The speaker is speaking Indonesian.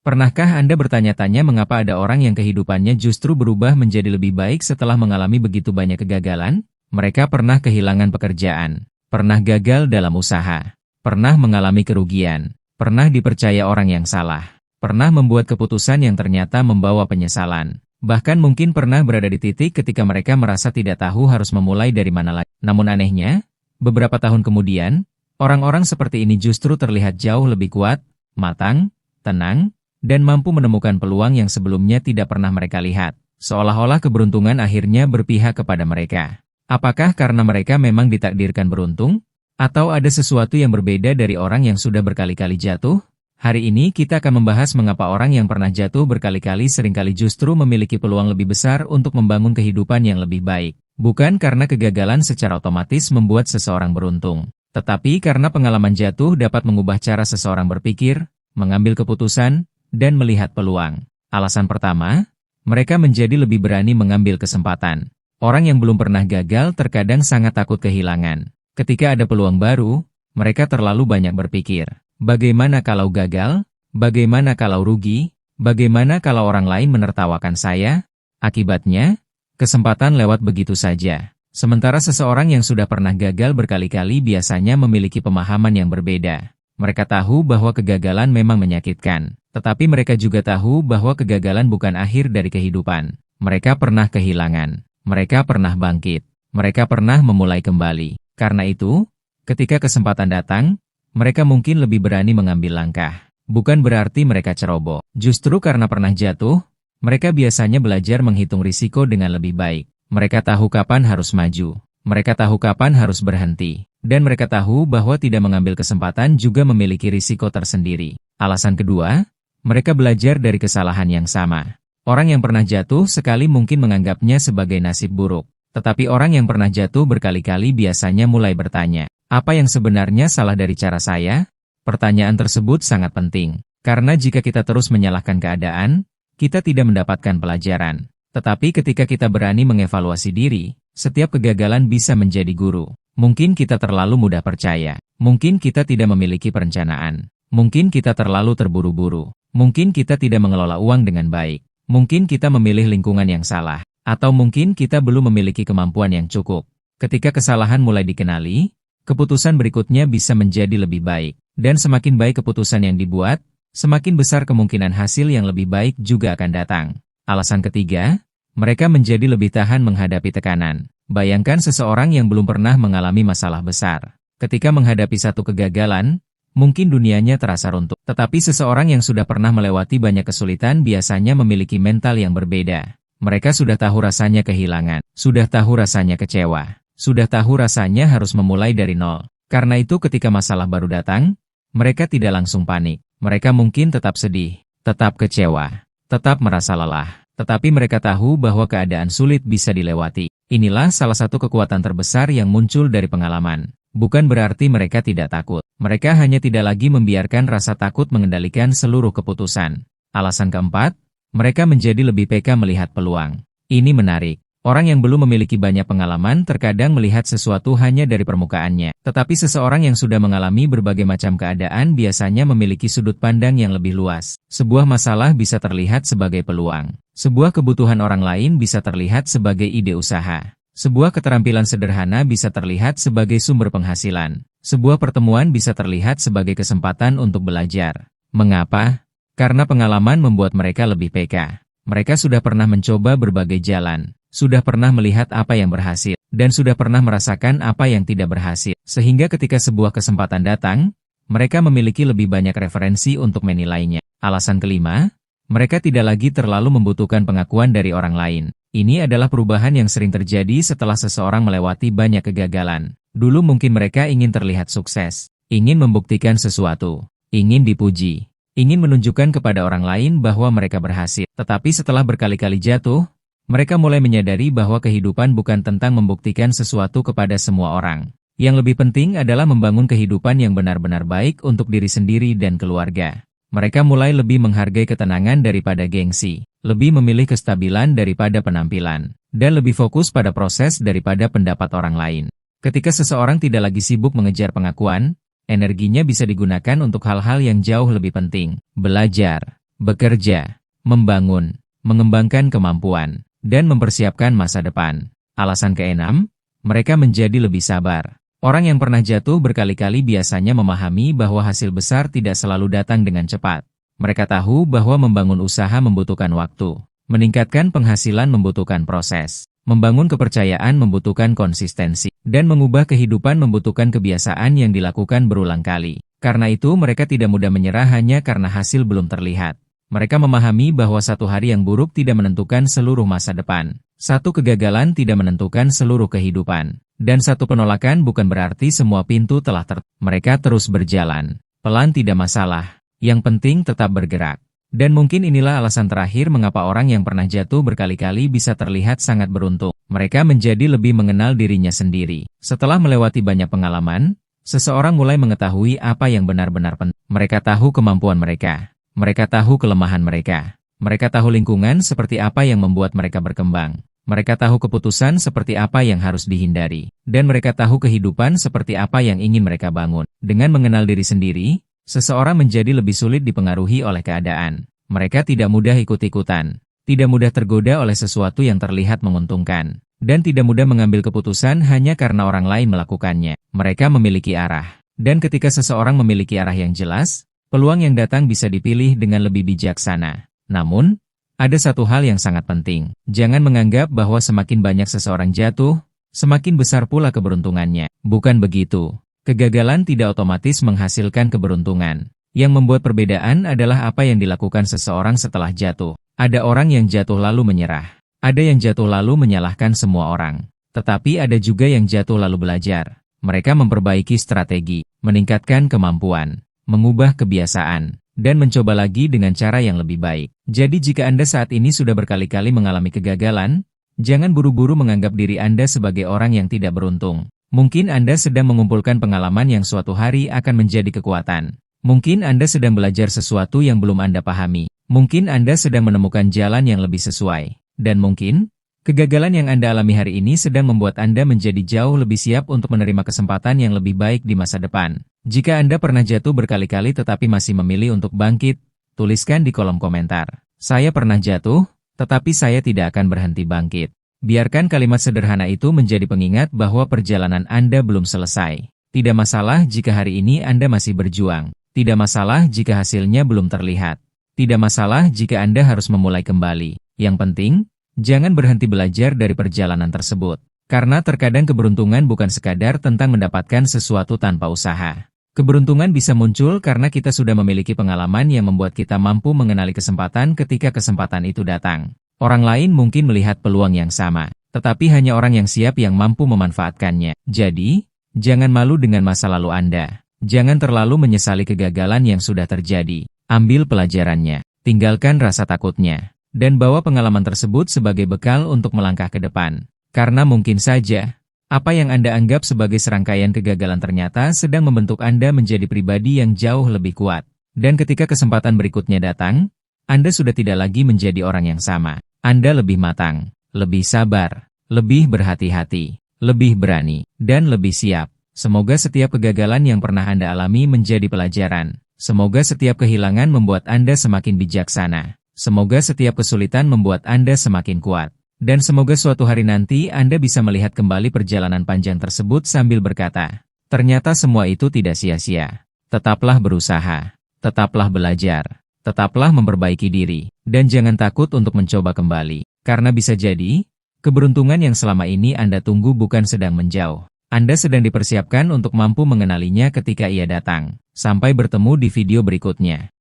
Pernahkah Anda bertanya-tanya mengapa ada orang yang kehidupannya justru berubah menjadi lebih baik setelah mengalami begitu banyak kegagalan? Mereka pernah kehilangan pekerjaan, pernah gagal dalam usaha, pernah mengalami kerugian, pernah dipercaya orang yang salah, pernah membuat keputusan yang ternyata membawa penyesalan. Bahkan mungkin pernah berada di titik ketika mereka merasa tidak tahu harus memulai dari mana lagi. Namun anehnya, beberapa tahun kemudian, orang-orang seperti ini justru terlihat jauh lebih kuat, matang, tenang, dan mampu menemukan peluang yang sebelumnya tidak pernah mereka lihat. Seolah-olah keberuntungan akhirnya berpihak kepada mereka. Apakah karena mereka memang ditakdirkan beruntung? Atau ada sesuatu yang berbeda dari orang yang sudah berkali-kali jatuh? Hari ini kita akan membahas mengapa orang yang pernah jatuh berkali-kali seringkali justru memiliki peluang lebih besar untuk membangun kehidupan yang lebih baik. Bukan karena kegagalan secara otomatis membuat seseorang beruntung, tetapi karena pengalaman jatuh dapat mengubah cara seseorang berpikir, mengambil keputusan, dan melihat peluang. Alasan pertama, mereka menjadi lebih berani mengambil kesempatan. Orang yang belum pernah gagal terkadang sangat takut kehilangan. Ketika ada peluang baru, mereka terlalu banyak berpikir, bagaimana kalau gagal? Bagaimana kalau rugi? Bagaimana kalau orang lain menertawakan saya? Akibatnya, kesempatan lewat begitu saja. Sementara seseorang yang sudah pernah gagal berkali-kali biasanya memiliki pemahaman yang berbeda. Mereka tahu bahwa kegagalan memang menyakitkan, tetapi mereka juga tahu bahwa kegagalan bukan akhir dari kehidupan. Mereka pernah kehilangan, mereka pernah bangkit, mereka pernah memulai kembali. Karena itu, ketika kesempatan datang, mereka mungkin lebih berani mengambil langkah. Bukan berarti mereka ceroboh. Justru karena pernah jatuh, mereka biasanya belajar menghitung risiko dengan lebih baik. Mereka tahu kapan harus maju, mereka tahu kapan harus berhenti. Dan mereka tahu bahwa tidak mengambil kesempatan juga memiliki risiko tersendiri. Alasan kedua, mereka belajar dari kesalahan yang sama. Orang yang pernah jatuh sekali mungkin menganggapnya sebagai nasib buruk. Tetapi orang yang pernah jatuh berkali-kali biasanya mulai bertanya, apa yang sebenarnya salah dari cara saya? Pertanyaan tersebut sangat penting. Karena jika kita terus menyalahkan keadaan, kita tidak mendapatkan pelajaran. Tetapi ketika kita berani mengevaluasi diri, setiap kegagalan bisa menjadi guru. Mungkin kita terlalu mudah percaya, mungkin kita tidak memiliki perencanaan, mungkin kita terlalu terburu-buru, mungkin kita tidak mengelola uang dengan baik, mungkin kita memilih lingkungan yang salah, atau mungkin kita belum memiliki kemampuan yang cukup. Ketika kesalahan mulai dikenali, keputusan berikutnya bisa menjadi lebih baik, dan semakin baik keputusan yang dibuat, semakin besar kemungkinan hasil yang lebih baik juga akan datang. Alasan ketiga, mereka menjadi lebih tahan menghadapi tekanan. Bayangkan seseorang yang belum pernah mengalami masalah besar. Ketika menghadapi satu kegagalan, mungkin dunianya terasa runtuh. Tetapi seseorang yang sudah pernah melewati banyak kesulitan biasanya memiliki mental yang berbeda. Mereka sudah tahu rasanya kehilangan, sudah tahu rasanya kecewa, sudah tahu rasanya harus memulai dari nol. Karena itu ketika masalah baru datang, mereka tidak langsung panik. Mereka mungkin tetap sedih, tetap kecewa, tetap merasa lelah. Tetapi mereka tahu bahwa keadaan sulit bisa dilewati. Inilah salah satu kekuatan terbesar yang muncul dari pengalaman. Bukan berarti mereka tidak takut. Mereka hanya tidak lagi membiarkan rasa takut mengendalikan seluruh keputusan. Alasan keempat, mereka menjadi lebih peka melihat peluang. Ini menarik. Orang yang belum memiliki banyak pengalaman terkadang melihat sesuatu hanya dari permukaannya. Tetapi seseorang yang sudah mengalami berbagai macam keadaan biasanya memiliki sudut pandang yang lebih luas. Sebuah masalah bisa terlihat sebagai peluang. Sebuah kebutuhan orang lain bisa terlihat sebagai ide usaha. Sebuah keterampilan sederhana bisa terlihat sebagai sumber penghasilan. Sebuah pertemuan bisa terlihat sebagai kesempatan untuk belajar. Mengapa? Karena pengalaman membuat mereka lebih peka. Mereka sudah pernah mencoba berbagai jalan, sudah pernah melihat apa yang berhasil, dan sudah pernah merasakan apa yang tidak berhasil. Sehingga ketika sebuah kesempatan datang, mereka memiliki lebih banyak referensi untuk menilainya. Alasan kelima, mereka tidak lagi terlalu membutuhkan pengakuan dari orang lain. Ini adalah perubahan yang sering terjadi setelah seseorang melewati banyak kegagalan. Dulu mungkin mereka ingin terlihat sukses, ingin membuktikan sesuatu, ingin dipuji, ingin menunjukkan kepada orang lain bahwa mereka berhasil. Tetapi setelah berkali-kali jatuh, mereka mulai menyadari bahwa kehidupan bukan tentang membuktikan sesuatu kepada semua orang. Yang lebih penting adalah membangun kehidupan yang benar-benar baik untuk diri sendiri dan keluarga. Mereka mulai lebih menghargai ketenangan daripada gengsi, lebih memilih kestabilan daripada penampilan, dan lebih fokus pada proses daripada pendapat orang lain. Ketika seseorang tidak lagi sibuk mengejar pengakuan, energinya bisa digunakan untuk hal-hal yang jauh lebih penting. Belajar, bekerja, membangun, mengembangkan kemampuan, dan mempersiapkan masa depan. Alasan keenam, mereka menjadi lebih sabar. Orang yang pernah jatuh berkali-kali biasanya memahami bahwa hasil besar tidak selalu datang dengan cepat. Mereka tahu bahwa membangun usaha membutuhkan waktu, meningkatkan penghasilan membutuhkan proses, membangun kepercayaan membutuhkan konsistensi, dan mengubah kehidupan membutuhkan kebiasaan yang dilakukan berulang kali. Karena itu mereka tidak mudah menyerah hanya karena hasil belum terlihat. Mereka memahami bahwa satu hari yang buruk tidak menentukan seluruh masa depan. Satu kegagalan tidak menentukan seluruh kehidupan. Dan satu penolakan bukan berarti semua pintu telah tertutup. Mereka terus berjalan. Pelan tidak masalah. Yang penting tetap bergerak. Dan mungkin inilah alasan terakhir mengapa orang yang pernah jatuh berkali-kali bisa terlihat sangat beruntung. Mereka menjadi lebih mengenal dirinya sendiri. Setelah melewati banyak pengalaman, seseorang mulai mengetahui apa yang benar-benar penting. Mereka tahu kemampuan mereka. Mereka tahu kelemahan mereka. Mereka tahu lingkungan seperti apa yang membuat mereka berkembang. Mereka tahu keputusan seperti apa yang harus dihindari. Dan mereka tahu kehidupan seperti apa yang ingin mereka bangun. Dengan mengenal diri sendiri, seseorang menjadi lebih sulit dipengaruhi oleh keadaan. Mereka tidak mudah ikut-ikutan. Tidak mudah tergoda oleh sesuatu yang terlihat menguntungkan. Dan tidak mudah mengambil keputusan hanya karena orang lain melakukannya. Mereka memiliki arah. Dan ketika seseorang memiliki arah yang jelas, peluang yang datang bisa dipilih dengan lebih bijaksana. Namun, ada satu hal yang sangat penting. Jangan menganggap bahwa semakin banyak seseorang jatuh, semakin besar pula keberuntungannya. Bukan begitu. Kegagalan tidak otomatis menghasilkan keberuntungan. Yang membuat perbedaan adalah apa yang dilakukan seseorang setelah jatuh. Ada orang yang jatuh lalu menyerah. Ada yang jatuh lalu menyalahkan semua orang. Tetapi ada juga yang jatuh lalu belajar. Mereka memperbaiki strategi, meningkatkan kemampuan, mengubah kebiasaan, dan mencoba lagi dengan cara yang lebih baik. Jadi jika Anda saat ini sudah berkali-kali mengalami kegagalan, jangan buru-buru menganggap diri Anda sebagai orang yang tidak beruntung. Mungkin Anda sedang mengumpulkan pengalaman yang suatu hari akan menjadi kekuatan. Mungkin Anda sedang belajar sesuatu yang belum Anda pahami. Mungkin Anda sedang menemukan jalan yang lebih sesuai. Dan mungkin, kegagalan yang Anda alami hari ini sedang membuat Anda menjadi jauh lebih siap untuk menerima kesempatan yang lebih baik di masa depan. Jika Anda pernah jatuh berkali-kali tetapi masih memilih untuk bangkit, tuliskan di kolom komentar. Saya pernah jatuh, tetapi saya tidak akan berhenti bangkit. Biarkan kalimat sederhana itu menjadi pengingat bahwa perjalanan Anda belum selesai. Tidak masalah jika hari ini Anda masih berjuang. Tidak masalah jika hasilnya belum terlihat. Tidak masalah jika Anda harus memulai kembali. Yang penting, jangan berhenti belajar dari perjalanan tersebut. Karena terkadang keberuntungan bukan sekadar tentang mendapatkan sesuatu tanpa usaha. Keberuntungan bisa muncul karena kita sudah memiliki pengalaman yang membuat kita mampu mengenali kesempatan ketika kesempatan itu datang. Orang lain mungkin melihat peluang yang sama, tetapi hanya orang yang siap yang mampu memanfaatkannya. Jadi, jangan malu dengan masa lalu Anda. Jangan terlalu menyesali kegagalan yang sudah terjadi. Ambil pelajarannya, tinggalkan rasa takutnya, dan bawa pengalaman tersebut sebagai bekal untuk melangkah ke depan. Karena mungkin saja, apa yang Anda anggap sebagai serangkaian kegagalan ternyata sedang membentuk Anda menjadi pribadi yang jauh lebih kuat. Dan ketika kesempatan berikutnya datang, Anda sudah tidak lagi menjadi orang yang sama. Anda lebih matang, lebih sabar, lebih berhati-hati, lebih berani, dan lebih siap. Semoga setiap kegagalan yang pernah Anda alami menjadi pelajaran. Semoga setiap kehilangan membuat Anda semakin bijaksana. Semoga setiap kesulitan membuat Anda semakin kuat. Dan semoga suatu hari nanti Anda bisa melihat kembali perjalanan panjang tersebut sambil berkata, ternyata semua itu tidak sia-sia. Tetaplah berusaha, tetaplah belajar, tetaplah memperbaiki diri, dan jangan takut untuk mencoba kembali. Karena bisa jadi, keberuntungan yang selama ini Anda tunggu bukan sedang menjauh. Anda sedang dipersiapkan untuk mampu mengenalinya ketika ia datang. Sampai bertemu di video berikutnya.